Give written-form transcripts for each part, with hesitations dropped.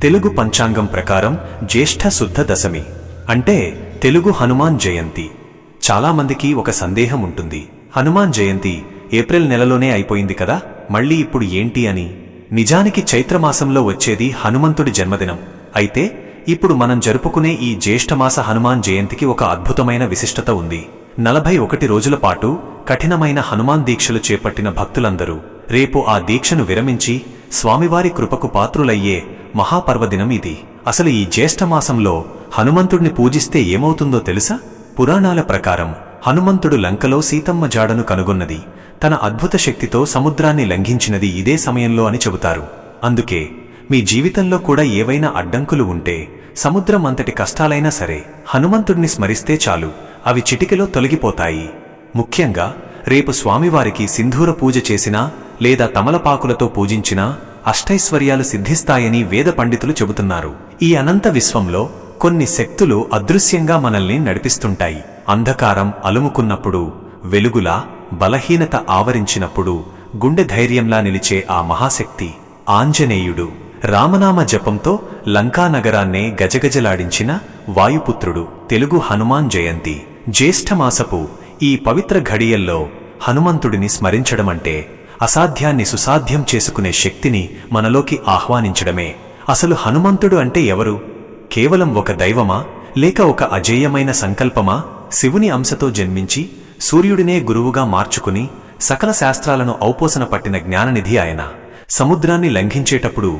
తెలుగు పంచాంగం ప్రకారం జ్యేష్ఠ శుద్ధ దశమి అంటే తెలుగు హనుమాన్ జయంతి. చాలామందికి ఒక సందేహం ఉంటుంది, హనుమాన్ జయంతి ఏప్రిల్ నెలలోనే అయిపోయింది కదా, మళ్ళీ ఇప్పుడు ఏంటి అని. నిజానికి చైత్రమాసంలో వచ్చేది హనుమంతుడి జన్మదినం. అయితే ఇప్పుడు మనం జరుపుకునే ఈ జ్యేష్ఠమాస హనుమాన్ జయంతికి ఒక అద్భుతమైన విశిష్టత ఉంది. 41 రోజుల పాటు కఠినమైన హనుమాన్ దీక్షలు చేపట్టిన భక్తులందరూ రేపు ఆ దీక్షను విరమించి స్వామివారి కృపకు పాత్రులయ్యే మహాపర్వదినం ఇది. అసలు ఈ జ్యేష్ఠమాసంలో హనుమంతుడిని పూజిస్తే ఏమవుతుందో తెలుసా? పురాణాల ప్రకారం హనుమంతుడు లంకలో సీతమ్మ జాడను కనుగొన్నది, తన అద్భుత శక్తితో సముద్రాన్ని లంఘించినది ఇదే సమయంలో అని చెబుతారు. అందుకే మీ జీవితంలో కూడా ఏవైనా అడ్డంకులు ఉంటే, సముద్రం అంతటి కష్టాలైనా సరే హనుమంతుడిని స్మరిస్తే చాలు, అవి చిటికెలో తొలగిపోతాయి. ముఖ్యంగా రేపు స్వామివారికి సింధూర పూజ చేసినా లేదా తమలపాకులతో పూజించినా అష్టైశ్వర్యాలు సిద్ధిస్తాయని వేద పండితులు చెబుతున్నారు. ఈ అనంత విశ్వంలో కొన్ని శక్తులు అదృశ్యంగా మనల్ని నడిపిస్తుంటాయి. అంధకారం అలుముకున్నప్పుడు, వెలుగులా బలహీనత ఆవరించినప్పుడు గుండె ధైర్యంలా నిలిచే ఆ మహాశక్తి ఆంజనేయుడు. రామనామ జపంతో లంకానగరాన్నే గజగజలాడించిన వాయుపుత్రుడు. తెలుగు హనుమాన్ జయంతి జ్యేష్ఠమాసపు ఈ పవిత్ర ఘడియల్లో హనుమంతుడిని స్మరించడమంటే అసాధ్యాన్ని సుసాధ్యం చేసుకునే శక్తిని మనలోకి ఆహ్వానించడమే. అసలు హనుమంతుడు అంటే ఎవరు? కేవలం ఒక దైవమా, లేక ఒక అజేయమైన సంకల్పమా? శివుని అంశతో జన్మించి సూర్యుడినే గురువుగా మార్చుకుని సకల శాస్త్రాలను ఔపోసన పట్టిన జ్ఞాననిధి ఆయన. సముద్రాన్ని లంఘించేటప్పుడు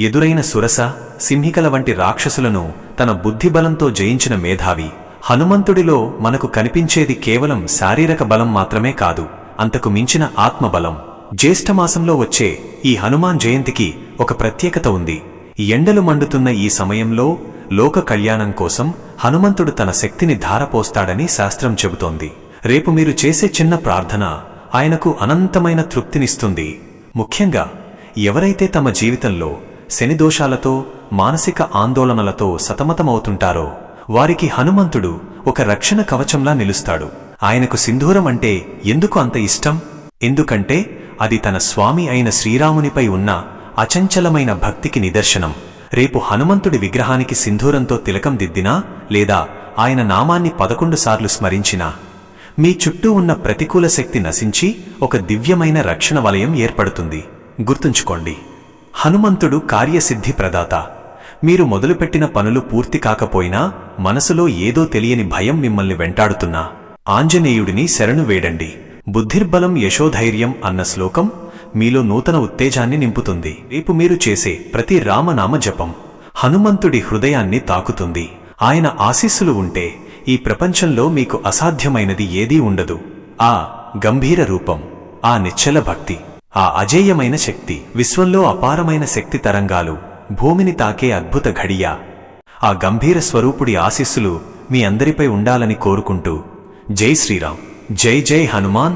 ఎదురైన సురస, సింహికల వంటి రాక్షసులను తన బుద్ధిబలంతో జయించిన మేధావి. హనుమంతుడిలో మనకు కనిపించేది కేవలం శారీరక బలం మాత్రమే కాదు, అంతకు మించిన ఆత్మబలం. జ్యేష్ఠమాసంలో వచ్చే ఈ హనుమాన్ జయంతికి ఒక ప్రత్యేకత ఉంది. ఎండలు మండుతున్న ఈ సమయంలో లోక కళ్యాణం కోసం హనుమంతుడు తన శక్తిని ధారపోస్తాడని శాస్త్రం చెబుతోంది. రేపు మీరు చేసే చిన్న ప్రార్థన ఆయనకు అనంతమైన తృప్తినిస్తుంది. ముఖ్యంగా ఎవరైతే తమ జీవితంలో శనిదోషాలతో, మానసిక ఆందోళనలతో సతమతమవుతుంటారో వారికి హనుమంతుడు ఒక రక్షణ కవచంలా నిలుస్తాడు. ఆయనకు సింధూరం అంటే ఎందుకు అంత ఇష్టం? ఎందుకంటే అది తన స్వామి అయిన శ్రీరామునిపై ఉన్న అచంచలమైన భక్తికి నిదర్శనం. రేపు హనుమంతుడి విగ్రహానికి సింధూరంతో తిలకం దిద్దినా లేదా ఆయన నామాన్ని 11 సార్లు స్మరించినా మీ చుట్టూ ఉన్న ప్రతికూల శక్తి నశించి ఒక దివ్యమైన రక్షణ వలయం ఏర్పడుతుంది. గుర్తుంచుకోండి, హనుమంతుడు కార్యసిద్ధి ప్రదాత. మీరు మొదలుపెట్టిన పనులు పూర్తి కాకపోయినా, మనసులో ఏదో తెలియని భయం మిమ్మల్ని వెంటాడుతున్నా ఆంజనేయుడిని శరణు వేడండి. బుద్ధిర్బలం యశోధైర్యం అన్న శ్లోకం మీలో నూతన ఉత్తేజాన్ని నింపుతుంది. రేపు మీరు చేసే ప్రతి రామనామ జపం హనుమంతుడి హృదయాన్ని తాకుతుంది. ఆయన ఆశీస్సులు ఉంటే ఈ ప్రపంచంలో మీకు అసాధ్యమైనది ఏదీ ఉండదు. ఆ గంభీర రూపం, ఆ నిశ్చల భక్తి, ఆ అజేయమైన శక్తి, విశ్వంలో అపారమైన శక్తి తరంగాలు, భూమిని తాకే అద్భుత ఘడియ, ఆ గంభీర స్వరూపుడి ఆశీస్సులు మీ అందరిపై ఉండాలని కోరుకుంటూ జై శ్రీరామ్, జై జై హనుమాన్.